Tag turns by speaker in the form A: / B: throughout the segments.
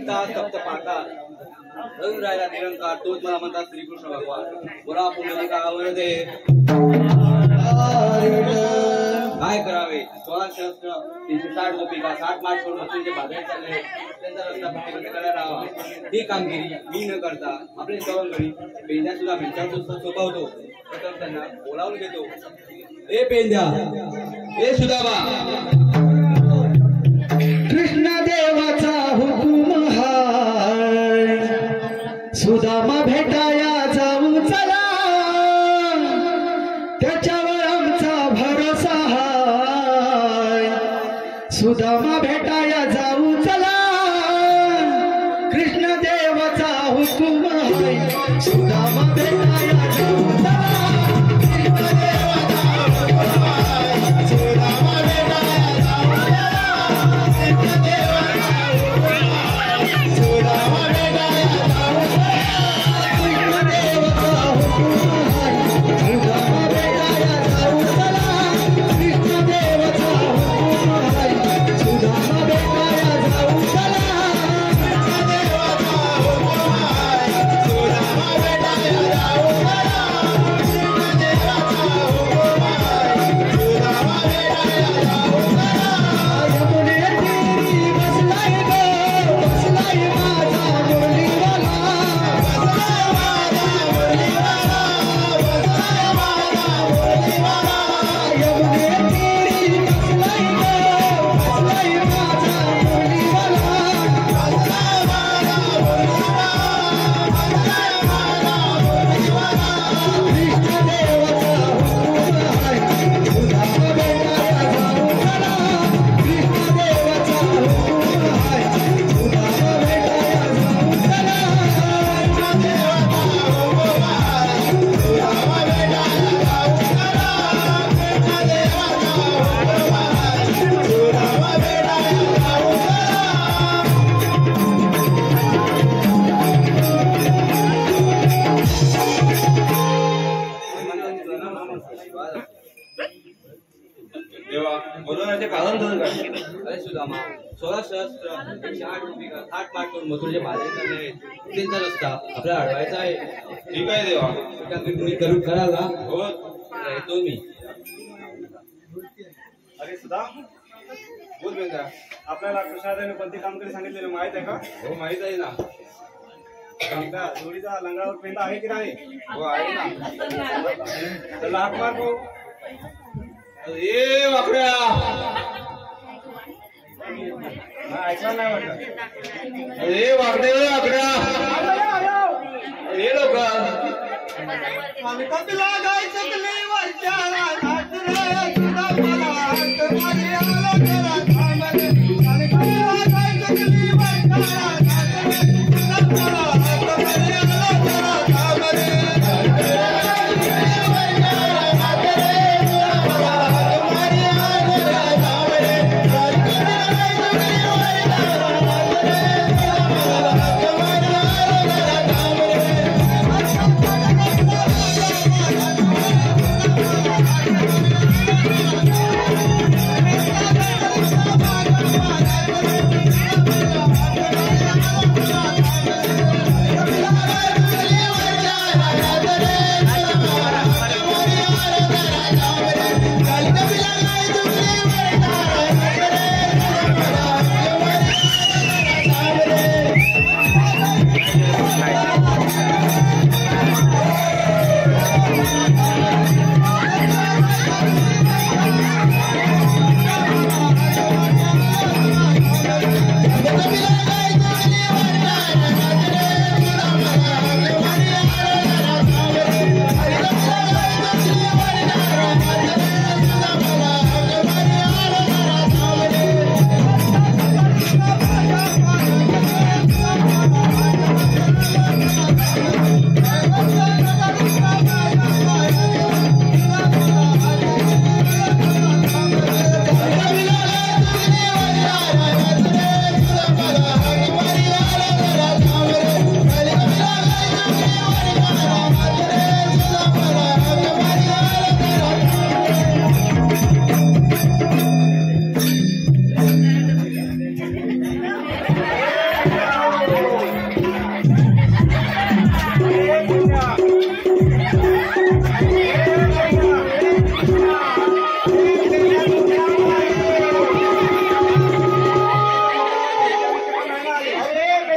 A: पिता सप्त पाता रवी राहिला निरंकार तोच मला म्हणतात श्रीकृष्ण भगवान पुरा पुंडलिका वरदे काय करावे 16 शस्त्र 360 गोपिका 60 मार्च करून मथुरेचे बाजार चालले त्यांचा रस्ता प्रत्येकाने करायला राहावा ही कामगिरी मी न करता आपले सवंगडी पेंद्या सुद्धा भेटायचा सोपवतो प्रथम त्यांना बोलावून घेतो ए पेंद्या ए सुदामा
B: कृष्ण देवाचा हुकुम हाय सुदामा भेटाया जाऊ चला त्याच्यावर आमचा भरोसा हाय सुदामा भेटाया जाऊ चला कृष्ण देवाचा हुकुम हाय सुदामा भेटाया जाऊ चला
A: अरे सुदामा 16 शस्त्र 108 गोपिका 60 मार्च करून मथुरेचे बाजार करणे त्यांचा रस्ता आपल्याला अडवायचा आहे
C: ठीक आहे देवा
A: तुम्ही करू कराल ना
C: हो
A: येतो मी
C: अरे सुधा बोल बेंद्रा आपल्याला कृष्णादाने कोणती कामगिरी सांगितलेली माहित आहे का
A: हो माहित आहे ना
C: आमच्या जोडीचा लंगावर पेंडा आहे की नाही
A: हो आहे ना
C: तर लाख मार भाऊ
A: ए वाकड्या
C: ऐकला नाही वाटत
A: ए वाकडे वाकड्या ए लोक
B: आम्ही कपिला गायचं कली वाचारा नाचरे सुदा मला हात मारे आला करा थांबले आम्ही कपिला गायचं कली वाचारा नाचरे सुदा मला हात मारे आला करा थांबले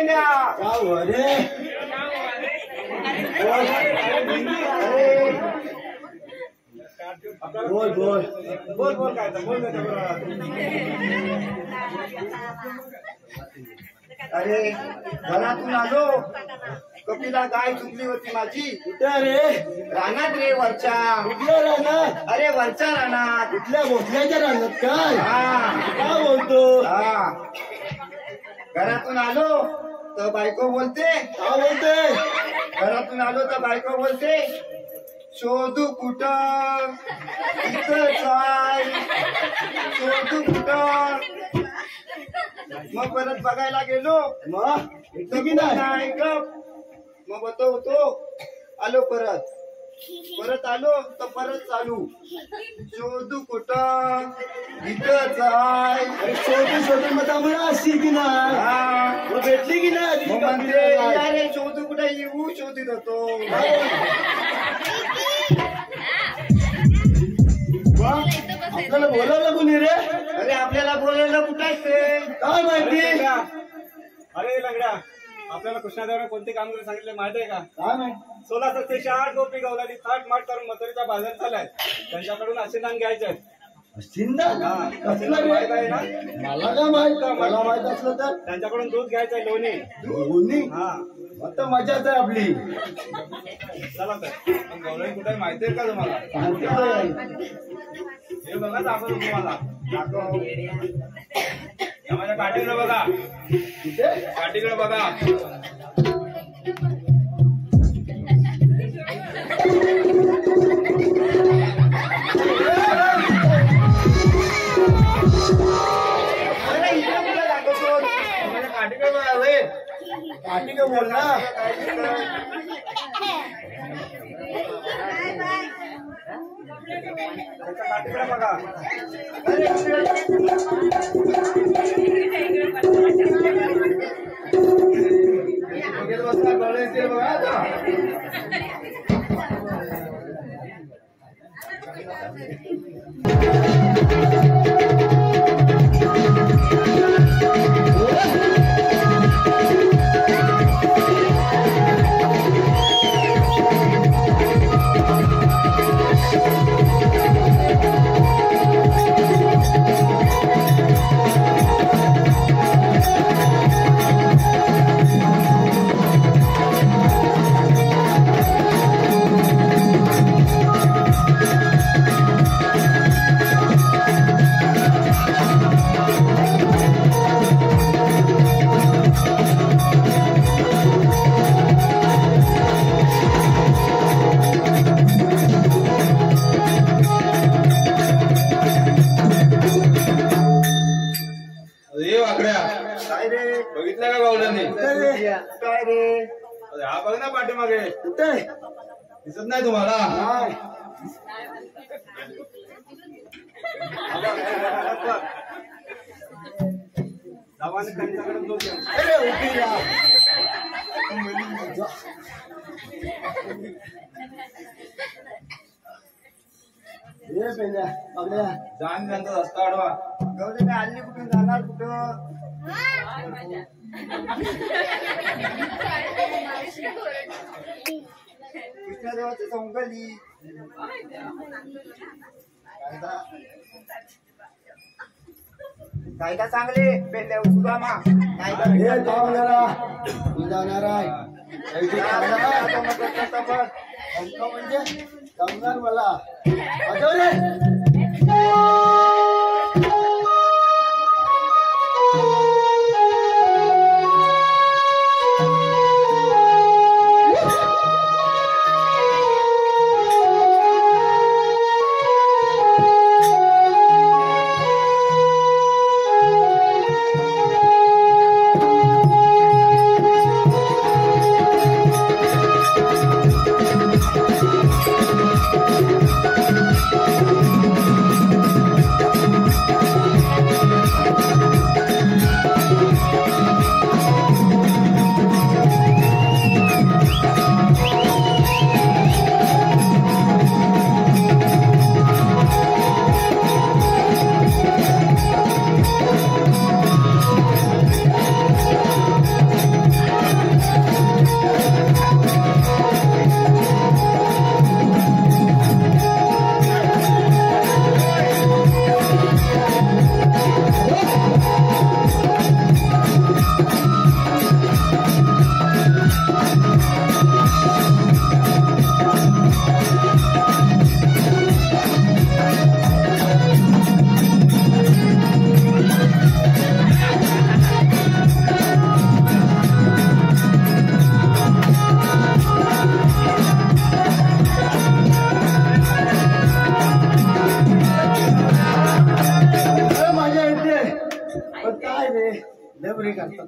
B: पेंड्या
C: बोल बोल बोल बोल काय बोल
B: अरे घरातून आलो कपिला गाय चुकली होती माझी.
C: कुठे रे?
B: रानात रे वरच्या.
C: कुठल्या रानात?
B: अरे वरच्या रानात.
C: कुठल्या भोसल्याच्या रानात काय?
B: हा
C: काय बोलतो?
B: हा घरातून आलो तर बायको बोलते.
C: काय बोलते?
B: घरातून आलो तर बायको बोलते शोधू कुठं इथंच आहे शोधू कुठं. मग परत बघायला गेलो
C: मग इथे की नाही?
B: मग होतो आलो परत आलो तर परत चालू शोधू कुठं इथंच आहे.
C: अरे शोधू शोधून मग त्यामुळे अशी की नाही?
B: हा
C: मग भेटली की नाही?
B: मग म्हणते अरे शोधू कुठं येऊ शोधित होतो.
C: आपल्याला बोलावलं कोणी रे?
B: अरे आपल्याला बोलायला कुठं आहे ते
C: काय माहिती? अरे लंगड्या आपल्याला कृष्णादेवाने कोणते कामगिरी सांगितले माहिती आहे का? काय माहिती?
B: 1687 गोपी गवलानी थाट माट करून मथुरेच्या बाजारात चालाय. त्यांच्याकडून आशीर्वाद घ्यायचे आहेत.
C: कसलं
B: माहित आहे ना?
C: मला काय माहित? मला माहित असलं तर
B: त्यांच्याकडून दूध घ्यायचंय लोणी.
C: दोन्ही
B: हा
C: आता मजाच आहे आपली.
B: चला तर गवळणी कुठे माहिती आहे का तुम्हाला?
C: सांगते तर.
B: हे बघा दाखवतो तुम्हाला. माझ्या काठीकडे बघा.
C: कुठे?
B: काठीकडे बघा.
C: काठी का बोल ना.
B: काठीकडे बघा. बघितलं का गावल्याने?
C: काय रे?
B: हा बघ ना पाठीमागे.
C: कुठे?
B: दिसत नाही तुम्हाला? त्यांच्याकडे
C: अरे उभी राहा. ये पेंड्या आपल्या
B: जाण त्यांचा रस्ता अडवा.
C: गवले काय हल्ली कुठून जाणार कुठं? कृष्णदेवाची संकली
B: काय का चांगले पेंड्या सुदामा काय
C: हे जरा तू जाणार आहे म्हणजे जमणार मला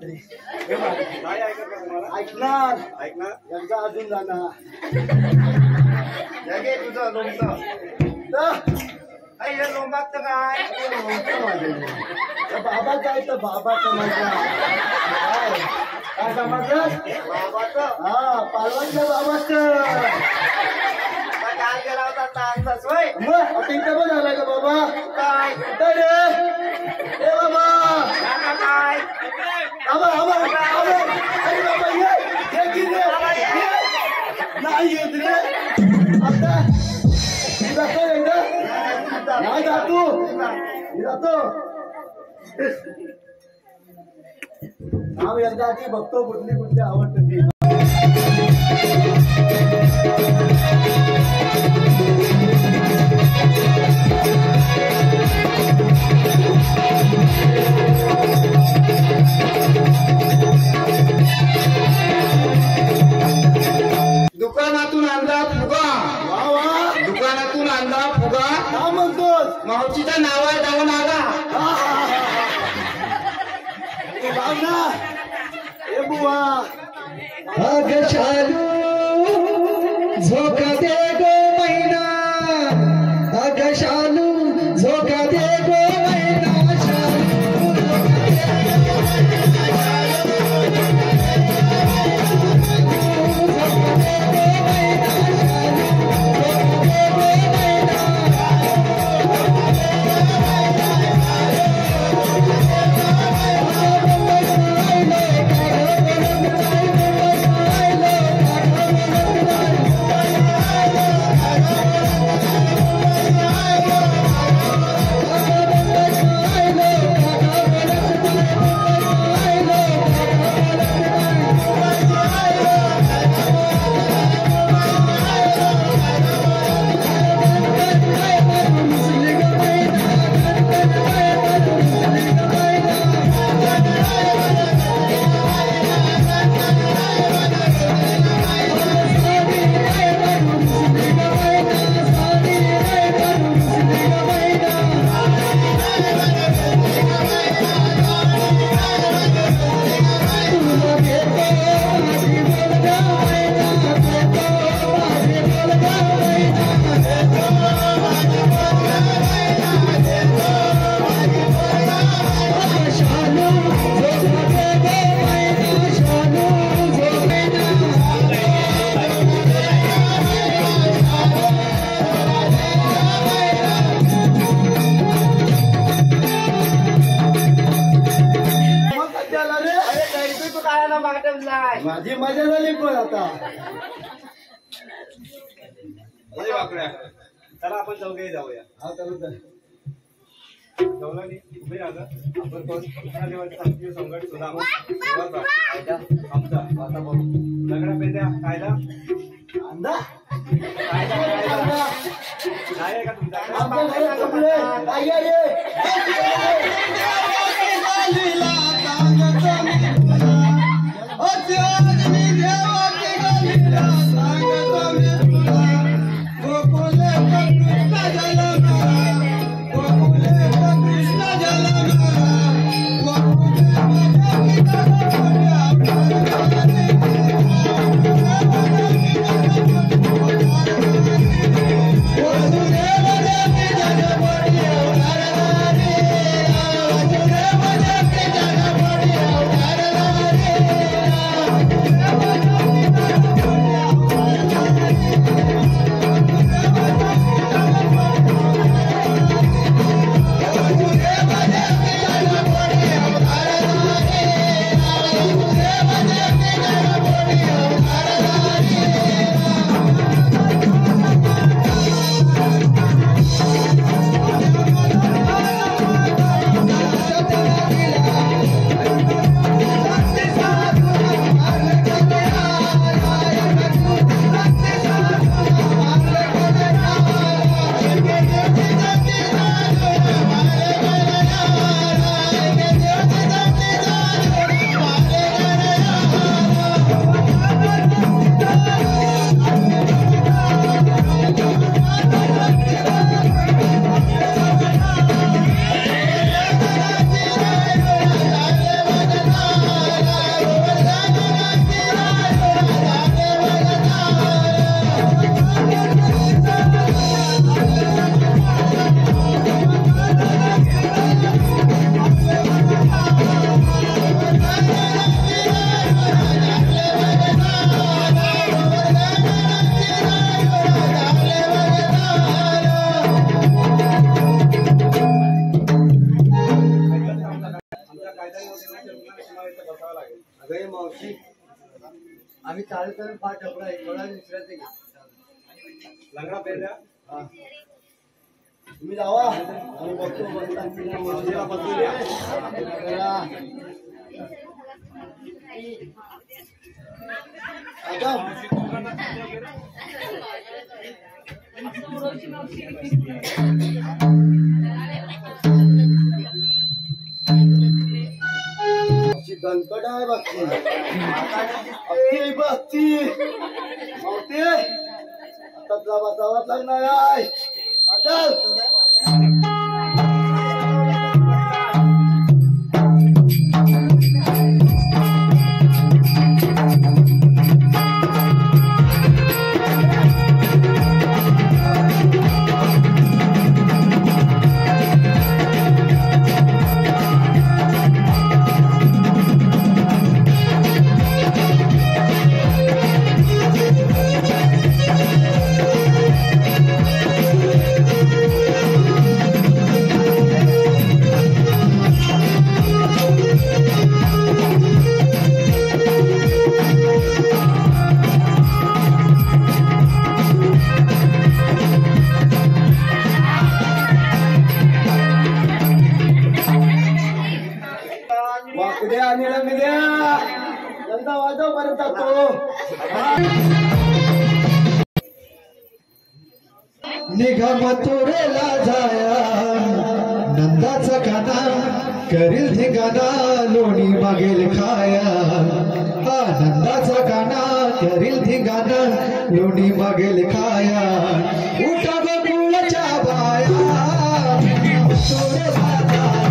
B: तरी
C: काय ऐकत का तुम्हाला?
B: ऐकणार
C: ऐकणार
B: एकदा अजून जाणार
C: जगे तुझं लोमचं हे लोंबात काय
B: बाबाचं आहे तर बाबाचं माझ्या काय समजलं
C: बाबाचं
B: हा पालवांच्या बाबाचं
C: काल गेला होता तांचाच होय
B: मग आता इथं पण आलाय का बाबा
C: काय
B: कुठं रे ए बाबा
C: काय
B: बाबा बाबा बाबा अरे बाबा ये की रे नाही येत रे आता जातो एकदा नाही जातो जातो आम्ही एकदा आधी बघतो कुठली आवडतं ती
C: दुकानातून आणला फुगा
B: वा वा
C: दुकानातून आणला फुगा
B: काय म्हणतोस
C: मावशीचं नाव आहे जाऊन आला
B: बाबा ए बुवा
D: अग शालू झोका दे गो मैना अग शालू झोका दे गो मैना शालू
B: माझी मजा झाली पण आता
C: चला आपण चौघे जाऊया
B: हा चालू
C: चौघांनी उभे राहा आपण कोण संघटन सुद्धा आमचा आता बघू लग्न पेद्या कायदा
B: अंदा
C: कायदा नाही आहे का तुमचा
B: आमच्या घरात कपडे आई
D: ये
B: अगं मावशी आम्ही चालत पाच डबडा आहे थोडा विसरायचं घ्या
C: लंगडा पेर द्या.
B: तुम्ही जावा आम्ही बघतो मावशीला पत्र द्या. गणपत आहे बघती बघती मावती आता तुला बसावाच लागणार आहे आता वाकुद्या आणि रंगद्या यंदा वाजव परत जातो
D: निघा मथुरेला जाया नंदाचा काना करील ठिकाणा लोणी मागेल खाया हा नंदाचा काना करील ठिकाणा लोणी मागेल खाया उठा गोकुळच्या बाया मथुरेला जाया